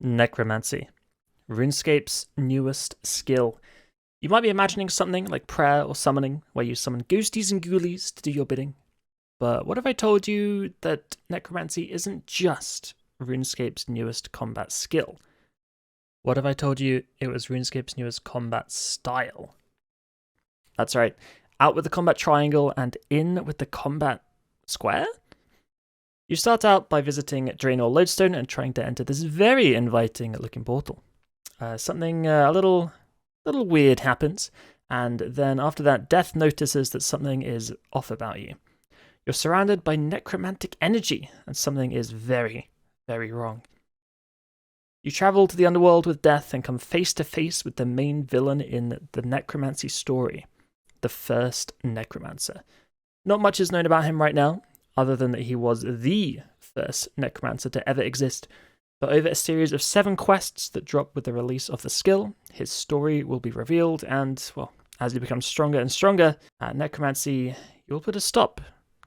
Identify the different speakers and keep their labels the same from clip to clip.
Speaker 1: Necromancy, RuneScape's newest skill. You might be imagining something like prayer or summoning, where you summon ghosties and ghoulies to do your bidding. But what if I told you that Necromancy isn't just RuneScape's newest combat skill? What if I told you it was RuneScape's newest combat style? That's right, out with the combat triangle and in with the combat square? You start out by visiting Draenor Lodestone and trying to enter this very inviting looking portal. Something a little weird happens, and then after that, Death notices that something is off about you. You're surrounded by necromantic energy, and something is very, very wrong. You travel to the underworld with Death and come face to face with the main villain in the Necromancy story, the first Necromancer. Not much is known about him right now, other than that he was the first Necromancer to ever exist. But over a series of 7 quests that drop with the release of the skill, his story will be revealed, and, well, as he becomes stronger and stronger at Necromancy, you'll put a stop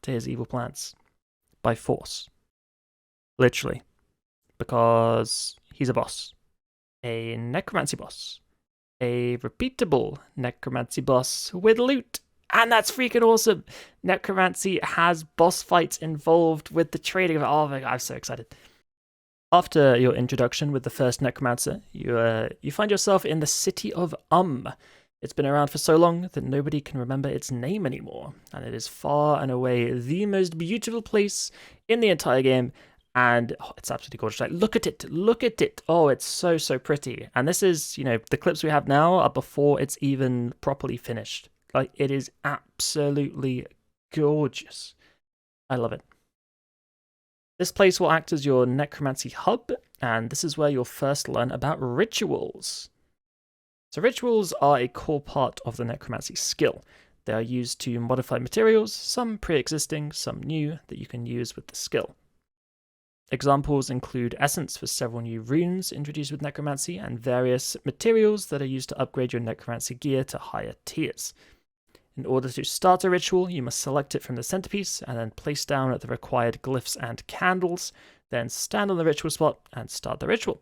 Speaker 1: to his evil plans. By force. Literally. Because he's a boss. A Necromancy boss. A repeatable Necromancy boss with loot. And that's freaking awesome! Necromancy has boss fights involved with the trading of it. Oh my god, I'm so excited. After your introduction with the first Necromancer, you find yourself in the city of It's been around for so long that nobody can remember its name anymore, and it is far and away the most beautiful place in the entire game, and it's absolutely gorgeous. Like, look at it! Oh, it's so pretty. And this is, the clips we have now are before it's even properly finished. Like, it is absolutely gorgeous. I love it. This place will act as your necromancy hub, and this is where you'll first learn about rituals. So rituals are a core part of the necromancy skill. They are used to modify materials, some pre-existing, some new, that you can use with the skill. Examples include essence for several new runes introduced with necromancy, and various materials that are used to upgrade your necromancy gear to higher tiers. In order to start a ritual, you must select it from the centerpiece and then place down the required glyphs and candles, then stand on the ritual spot and start the ritual.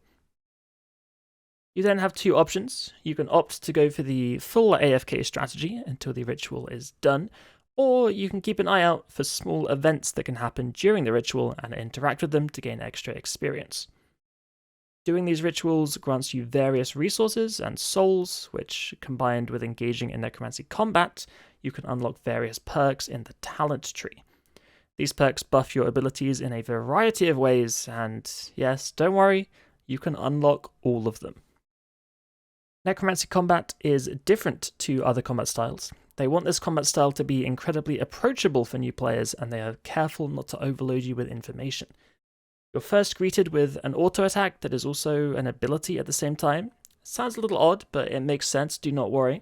Speaker 1: You then have 2 options. You can opt to go for the full AFK strategy until the ritual is done, or you can keep an eye out for small events that can happen during the ritual and interact with them to gain extra experience. Doing these rituals grants you various resources and souls, which, combined with engaging in necromancy combat, you can unlock various perks in the talent tree. These perks buff your abilities in a variety of ways, and yes, don't worry, you can unlock all of them. Necromancy combat is different to other combat styles. They want this combat style to be incredibly approachable for new players, and they are careful not to overload you with information. You're first greeted with an auto attack that is also an ability at the same time. Sounds a little odd, but it makes sense, do not worry.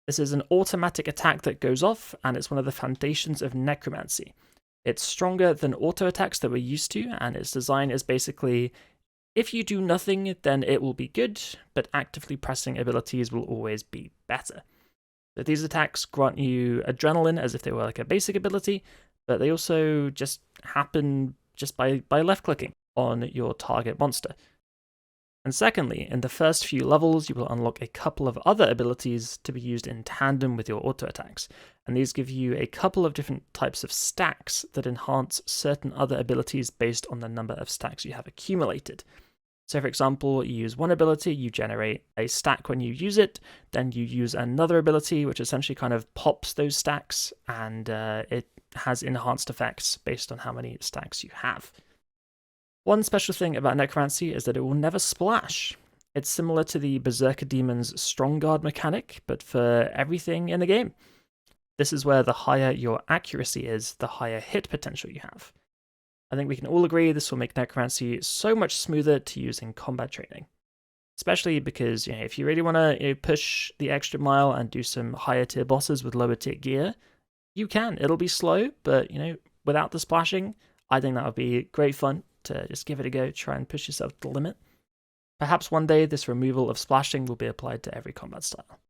Speaker 1: This is an automatic attack that goes off, and it's one of the foundations of necromancy. It's stronger than auto attacks that we're used to, and its design is basically, if you do nothing, then it will be good, but actively pressing abilities will always be better. So these attacks grant you adrenaline as if they were like a basic ability, but they also just happen just by left-clicking on your target monster. And secondly, in the first few levels, you will unlock a couple of other abilities to be used in tandem with your auto attacks, and these give you a couple of different types of stacks that enhance certain other abilities based on the number of stacks you have accumulated. So for example, you use one ability, you generate a stack when you use it, then you use another ability which essentially kind of pops those stacks, and it has enhanced effects based on how many stacks you have. One special thing about Necromancy is that it will never splash. It's similar to the Berserker Demon's Strong Guard mechanic, but for everything in the game. This is where the higher your accuracy is, the higher hit potential you have. I think we can all agree this will make Necromancy so much smoother to use in combat training. Especially because, if you really want to push the extra mile and do some higher tier bosses with lower tier gear, you can. It'll be slow, but without the splashing, I think that would be great fun to just give it a go, try and push yourself to the limit. Perhaps one day this removal of splashing will be applied to every combat style.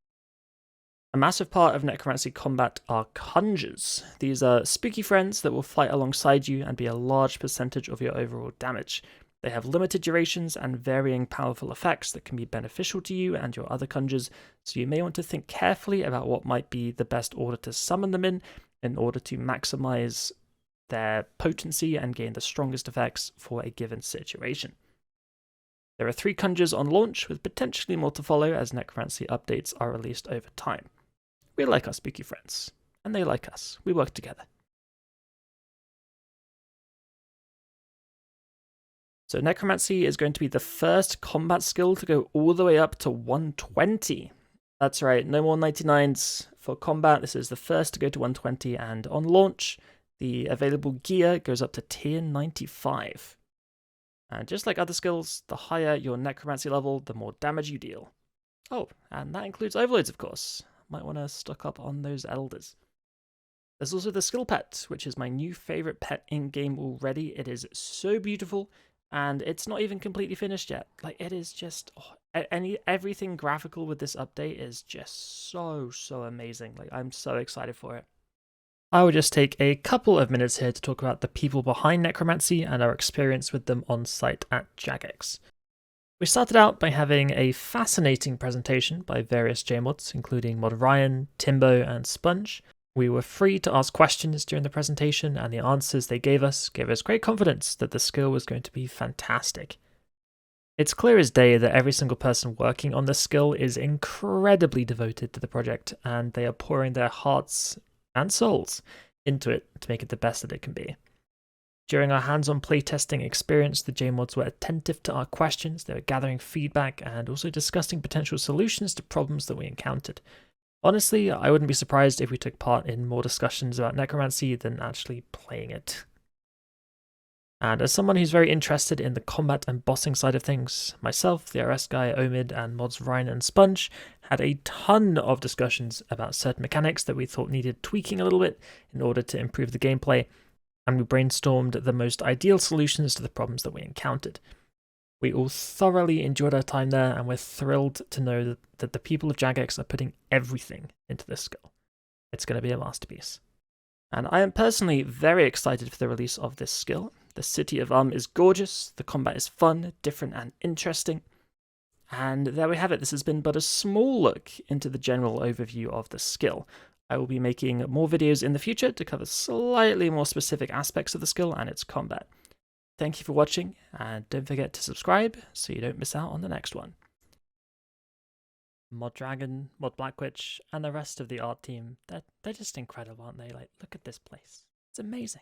Speaker 1: A massive part of Necromancy combat are Conjures. These are spooky friends that will fight alongside you and be a large percentage of your overall damage. They have limited durations and varying powerful effects that can be beneficial to you and your other conjures, so you may want to think carefully about what might be the best order to summon them in order to maximize their potency and gain the strongest effects for a given situation. There are 3 conjures on launch, with potentially more to follow as Necromancy updates are released over time. We like our spooky friends, and they like us. We work together. So Necromancy is going to be the first combat skill to go all the way up to 120. That's right, no more 99s for combat. This is the first to go to 120, and on launch, the available gear goes up to tier 95. And just like other skills, the higher your Necromancy level, the more damage you deal. Oh, and that includes overloads, of course. Might want to stock up on those elders. There's also the skill pet, which is my new favorite pet in-game already. It is so beautiful, and it's not even completely finished yet. Like, it is just... everything graphical with this update is just so amazing. Like, I'm so excited for it. I will just take a couple of minutes here to talk about the people behind Necromancy and our experience with them on site at Jagex. We started out by having a fascinating presentation by various JMods, including Mod Ryan, Timbo, and Sponge. We were free to ask questions during the presentation, and the answers they gave us great confidence that the skill was going to be fantastic. It's clear as day that every single person working on this skill is incredibly devoted to the project, and they are pouring their hearts and souls into it to make it the best that it can be. During our hands-on playtesting experience, the JMods were attentive to our questions, they were gathering feedback, and also discussing potential solutions to problems that we encountered. Honestly, I wouldn't be surprised if we took part in more discussions about Necromancy than actually playing it. And as someone who's very interested in the combat and bossing side of things, myself, the RS guy, Omid, and mods Ryan and Sponge had a ton of discussions about certain mechanics that we thought needed tweaking a little bit in order to improve the gameplay, and we brainstormed the most ideal solutions to the problems that we encountered. We all thoroughly enjoyed our time there, and we're thrilled to know that the people of Jagex are putting everything into this skill. It's going to be a masterpiece. And I am personally very excited for the release of this skill. The city of is gorgeous, the combat is fun, different, and interesting. And there we have it. This has been but a small look into the general overview of the skill. I will be making more videos in the future to cover slightly more specific aspects of the skill and its combat. Thank you for watching, and don't forget to subscribe so you don't miss out on the next one. Mod Dragon, Mod Black Witch, and the rest of the art team, they're just incredible, aren't they? Like, look at this place. It's amazing.